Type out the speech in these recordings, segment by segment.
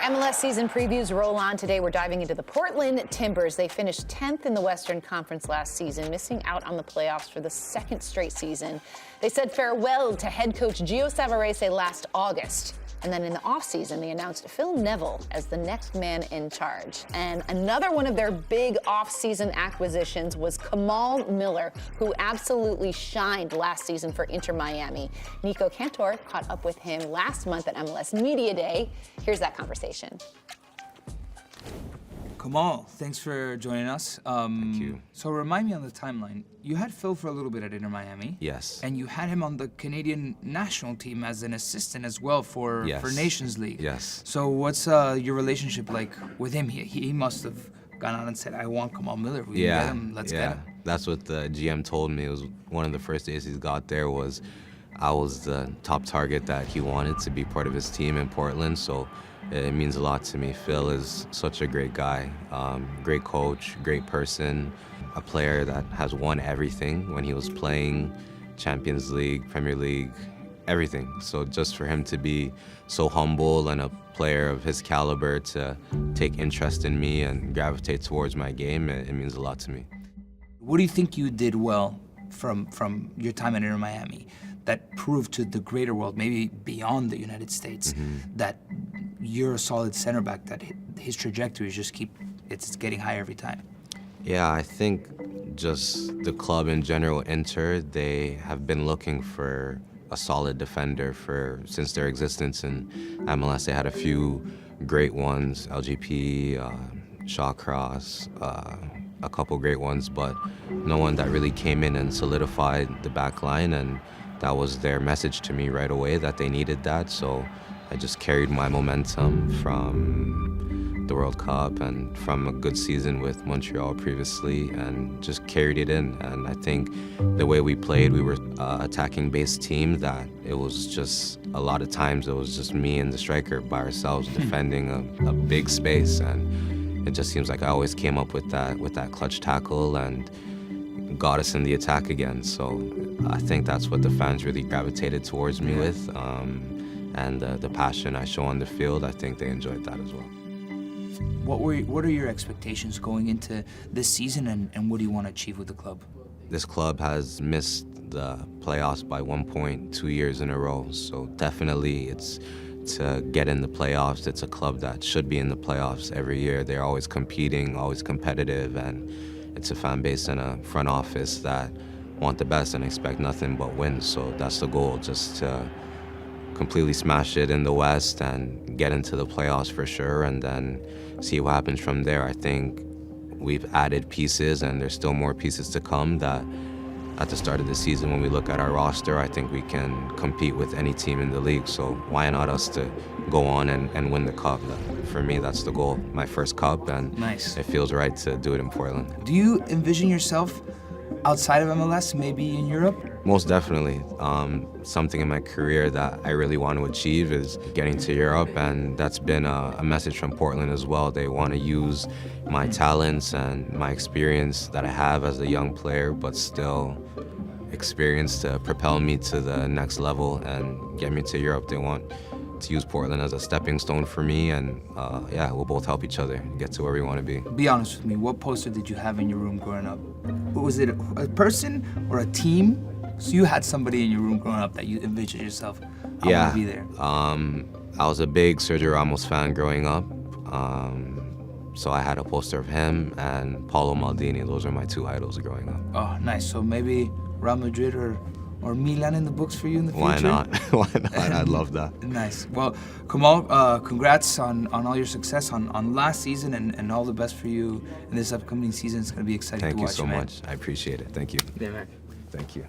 MLS season previews roll on. Today we're diving into the Portland Timbers. They finished 10th in the Western Conference last season, missing out on the playoffs for the second straight season. They said farewell to head coach Gio Savarese last August. And then in the offseason, they announced Phil Neville as the next man in charge. And another one of their big offseason acquisitions was Kamal Miller, who absolutely shined last season for Inter Miami. Nico Cantor caught up with him last month at MLS Media Day. Here's that conversation. Kamal, thanks for joining us. Thank you. So remind me on the timeline. You had Phil for a little bit at Inter Miami. Yes. And you had him on the Canadian national team as an assistant as well for Nations League. Yes. So what's your relationship like with him? He must have gone out and said, I want Kamal Miller. We can get him. Let's get him. That's what the GM told me. It was one of the first days he got there was I was the top target that he wanted to be part of his team in Portland. So it means a lot to me. Phil is such a great guy, great coach, great person, a player that has won everything when he was playing, Champions League, Premier League, everything. So just for him to be so humble and a player of his caliber to take interest in me and gravitate towards my game, it means a lot to me. What do you think you did well from your time at Inter Miami that proved to the greater world, maybe beyond the United States, that you're a solid center back, that his trajectory is just it's getting higher every time? Yeah, I think just the club in general, Inter, they have been looking for a solid defender since their existence in MLS. They had a few great ones, LGP, Shawcross, a couple great ones, but no one that really came in and solidified the back line, and that was their message to me right away, that they needed that. So I just carried my momentum from the World Cup and from a good season with Montreal previously and just carried it in. And I think the way we played, we were attacking-based team that it was just, a lot of times it was just me and the striker by ourselves defending a big space. And it just seems like I always came up with that clutch tackle and got us in the attack again. So I think that's what the fans really gravitated towards me with. And the passion I show on the field, I think they enjoyed that as well. What are your expectations going into this season, and what do you want to achieve with the club? This club has missed the playoffs by 1 point 2 years in a row, so definitely it's to get in the playoffs. It's a club that should be in the playoffs every year. They're always competing, always competitive, and it's a fan base and a front office that want the best and expect nothing but wins. So that's the goal, just to completely smash it in the West and get into the playoffs for sure, and then see what happens from there. I think we've added pieces, and there's still more pieces to come that at the start of the season, when we look at our roster, I think we can compete with any team in the league. So why not us to go on and win the cup? For me, that's the goal. My first cup, and it feels right to do it in Portland. Do you envision yourself outside of MLS, maybe in Europe? Most definitely. Something in my career that I really want to achieve is getting to Europe, and that's been a message from Portland as well. They want to use my talents and my experience that I have as a young player, but still experience to propel me to the next level and get me to Europe. They want to use Portland as a stepping stone for me, and we'll both help each other get to where we want to be. Be honest with me, what poster did you have in your room growing up? Was it a person or a team? So you had somebody in your room growing up that you envisioned yourself, I want to be there. I was a big Sergio Ramos fan growing up, so I had a poster of him and Paulo Maldini. Those are my two idols growing up. Oh, nice. So maybe Real Madrid or Milan in the books for you in the future? Why not? Why not? I'd love that. Nice. Well, Kamal, congrats on all your success on last season, and all the best for you in this upcoming season. It's going to be exciting to watch. Thank you so much. I appreciate it. Thank you. Yeah, man. Thank you.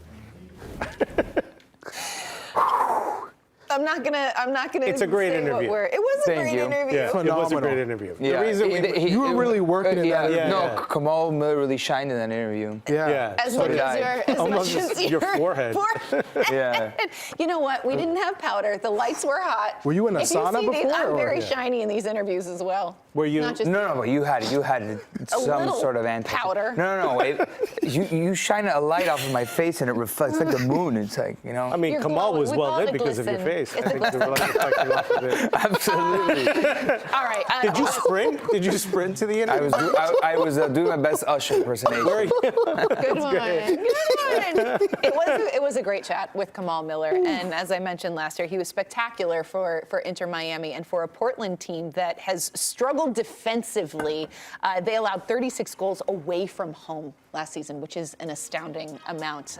I'm not gonna. It's a great interview. It was a great interview. Yeah, it was a great interview. Yeah. The reason You were really working in that. Yeah. Kamal Miller really shined in that interview. Yeah. As much as your forehead. Yeah. You know what? We didn't have powder. The lights were hot. Were you in a sauna before? I'm very shiny in these interviews as well. Were you? Not just No, but you had some sort of powder. No. You shine a light off of my face and it reflects like the moon. It's like, you know. I mean, Kamal was well lit because of your face. face. I think the light reflecting off of it. Absolutely. All right. Did you sprint? Did you sprint to the interview? I was doing my best Usher impersonation. Good one. Good one. It was a great chat with Kamal Miller, and as I mentioned last year, he was spectacular for Inter Miami and for a Portland team that has struggled defensively. They allowed 36 goals away from home last season, which is an astounding amount.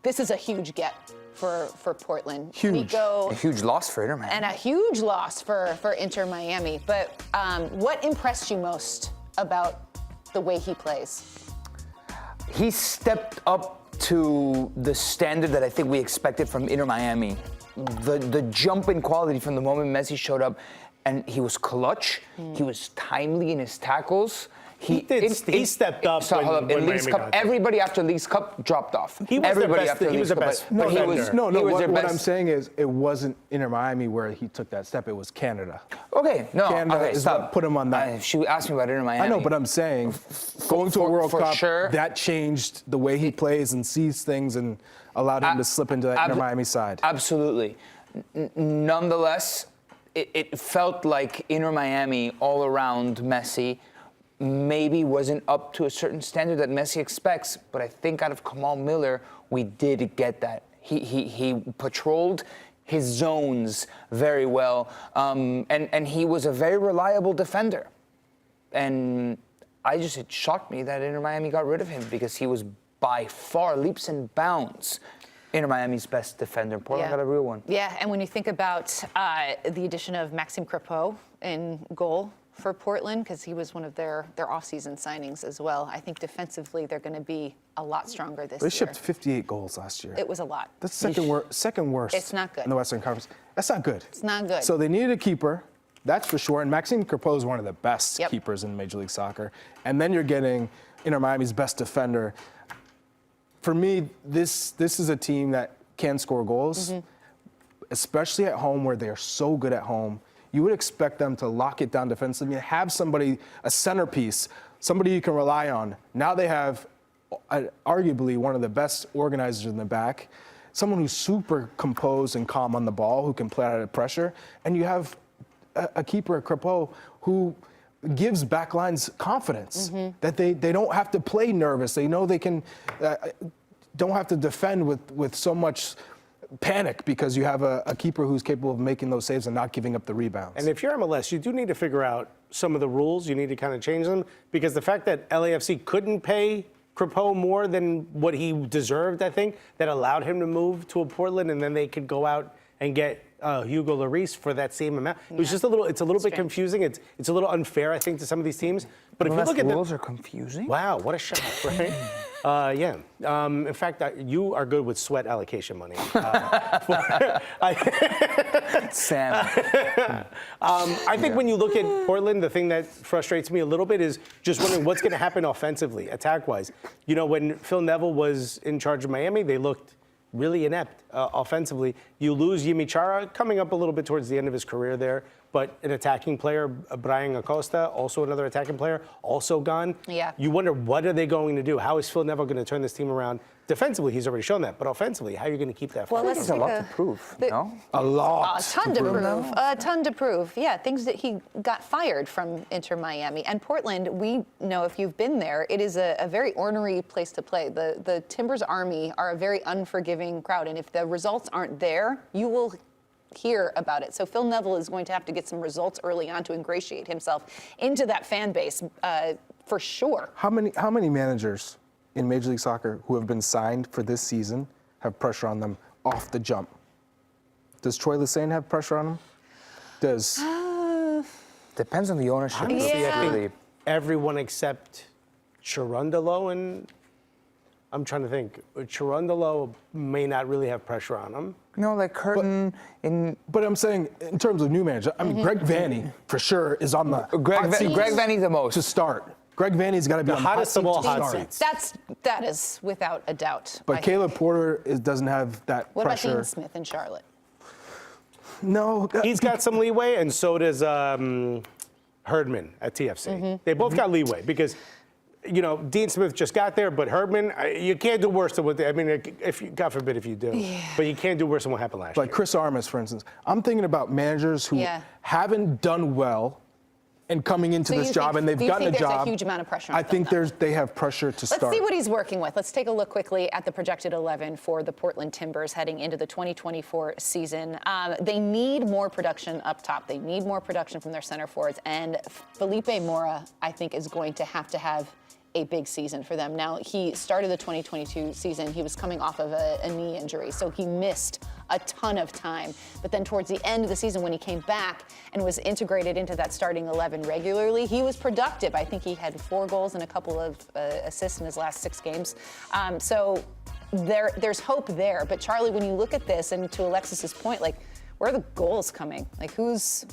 This is a huge get for Portland. Huge. A huge loss for Inter Miami. And a huge loss for Inter Miami. But what impressed you most about the way he plays? He stepped up to the standard that I think we expected from Inter Miami. The jump in quality from the moment Messi showed up, and he was clutch, he was timely in his tackles. He stepped up when League's Cup, everybody after League's Cup dropped off. He was everybody the best. After He was the Cup, best. but he was What I'm saying is, it wasn't Inter Miami where he took that step. It was Canada. Okay, no, Canada okay, is stop. what put him on that. She asked me about Inter Miami. I know, but I'm saying, going to a World for Cup, sure. that changed the way he plays and sees things and allowed him to slip into that Inter Miami side. Absolutely. Nonetheless, it felt like Inter Miami all around Messi maybe wasn't up to a certain standard that Messi expects, but I think out of Kamal Miller, we did get that. He patrolled his zones very well, and he was a very reliable defender. And it shocked me that Inter Miami got rid of him because he was by far leaps and bounds Inter Miami's best defender. Portland got a real one. Yeah, and when you think about the addition of Maxime Crepeau in goal for Portland, because he was one of their off-season signings as well, I think defensively they're going to be a lot stronger this year. They shipped 58 goals last year. It was a lot. That's second worst. It's not good. In the Western Conference. That's not good. It's not good. So they needed a keeper, that's for sure. And Maxime Crepeau is one of the best keepers in Major League Soccer. And then you're getting Inter Miami's best defender. For me, this is a team that can score goals, especially at home where they're so good at home. You would expect them to lock it down defensively, have somebody, a centerpiece, somebody you can rely on. Now they have arguably one of the best organizers in the back, someone who's super composed and calm on the ball, who can play out of pressure. And you have a keeper, Crepeau, who gives backlines confidence that they don't have to play nervous. They know they can, don't have to defend with so much panic because you have a keeper who's capable of making those saves and not giving up the rebounds. And if you're MLS, you do need to figure out some of the rules. You need to kind of change them because the fact that LAFC couldn't pay Crepeau more than what he deserved, I think, that allowed him to move to a Portland, and then they could go out and get Hugo Lloris for that same amount. It was just a little bit confusing. It's a little unfair, I think, to some of these teams. But if you look at the rules are confusing. Wow, what a shock, right? Yeah. In fact, you are good with sweat allocation money. Sam. I think when you look at Portland, the thing that frustrates me a little bit is just wondering what's going to happen offensively, attack-wise. You know, when Phil Neville was in charge of Miami, they looked really inept offensively. You lose Yimi Chara, coming up a little bit towards the end of his career there, but an attacking player, Brian Acosta, also another attacking player, also gone. Yeah. You wonder, what are they going to do? How is Phil Neville going to turn this team around? Defensively, he's already shown that, but offensively, how are you going to keep that? Well, let's There's a lot to prove, no? A lot. A ton to prove. A ton to prove. Yeah, things that he got fired from Inter Miami. And Portland, we know if you've been there, it is a very ornery place to play. The Timbers Army are a very unforgiving crowd. And if the results aren't there, you will hear about it. So Phil Neville is going to have to get some results early on to ingratiate himself into that fan base for sure. How many managers in Major League Soccer who have been signed for this season have pressure on them off the jump? Does Troy Lesesne have pressure on him? Does Depends on the ownership. Honestly, I think everyone except Cherundolo, and I'm trying to think. Cherundolo may not really have pressure on him. No, like Curtin in. But I'm saying, in terms of new manager, I mean, Greg Vanney, for sure, is on the Greg Vanney the most. to start. Greg Vanney's got to be The on hottest the of all hot start. seats. That is without a doubt. But Caleb Porter doesn't have that What about pressure. Dean Smith in Charlotte? No. He's got some leeway, and so does Herdman at TFC. They both got leeway because you know, Dean Smith just got there, but Herdman, you can't do worse than what I mean, if you, God forbid if you do, but you can't do worse than what happened last year. Like Chris Armas, for instance. I'm thinking about managers who haven't done well and coming into this job, and they've gotten a job. There's a huge amount of pressure on I think they have pressure to start. Let's see what he's working with. Let's take a look quickly at the projected 11 for the Portland Timbers heading into the 2024 season. They need more production up top. They need more production from their center forwards, and Felipe Mora, I think, is going to have a big season for them. Now, he started the 2022 season. He was coming off of a knee injury, so he missed a ton of time. But then towards the end of the season, when he came back and was integrated into that starting 11 regularly, he was productive. I think he had 4 goals and a couple of assists in his last 6 games. So there's hope there. But Charlie, when you look at this, and to Alexis's point, like, where are the goals coming? Like, where's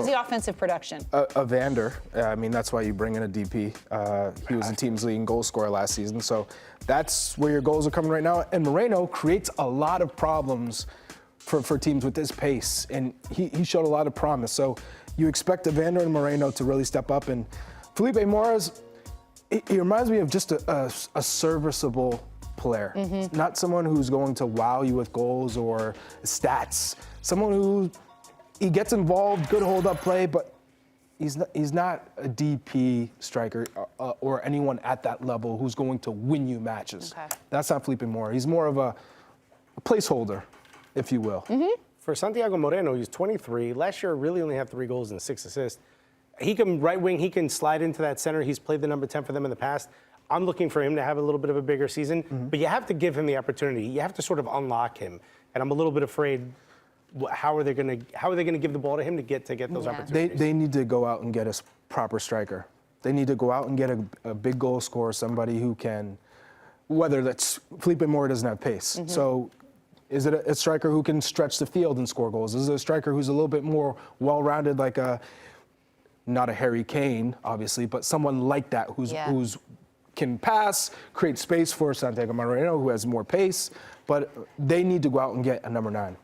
the offensive production? Evander. I mean, that's why you bring in a DP. He was the team's leading goal scorer last season. So that's where your goals are coming right now. And Moreno creates a lot of problems for teams with his pace. And he showed a lot of promise. So you expect Evander and Moreno to really step up. And Felipe Mora's, he reminds me of just a serviceable player. Not someone who's going to wow you with goals or stats. Someone who he gets involved, good hold-up play, but he's not a DP striker or anyone at that level who's going to win you matches. Okay. That's not Felipe Mora. He's more of a placeholder, if you will. For Santiago Moreno, he's 23. Last year, really only had 3 goals and 6 assists. He can right wing. He can slide into that center. He's played the number 10 for them in the past. I'm looking for him to have a little bit of a bigger season, but you have to give him the opportunity. You have to sort of unlock him, and I'm a little bit afraid. How are they going to give the ball to him to get those opportunities? They need to go out and get a proper striker. They need to go out and get a big goal scorer, somebody who can, whether that's Felipe Mora doesn't have pace. So is it a striker who can stretch the field and score goals? Is it a striker who's a little bit more well-rounded, like not a Harry Kane, obviously, but someone like that who's can pass, create space for Santiago Moreno, who has more pace, but they need to go out and get a number 9.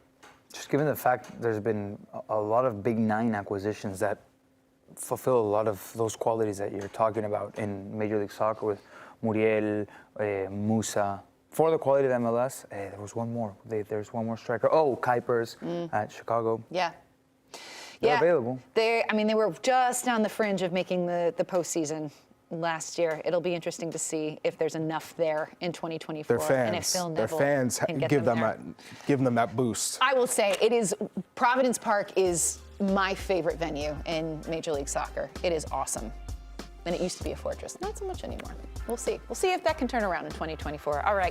Just given the fact there's been a lot of big 9 acquisitions that fulfill a lot of those qualities that you're talking about in Major League Soccer with Muriel, Musa. For the quality of MLS, there was one more. There's one more striker. Oh, Kuipers at Chicago. Yeah. They're available. They were just on the fringe of making the postseason last year. It'll be interesting to see if there's enough there in 2024. Their fans, and if Phil Neville their fans can get give them there. that boost. I will say Providence Park is my favorite venue in Major League Soccer. It is awesome. And it used to be a fortress. Not so much anymore. We'll see. We'll see if that can turn around in 2024. All right.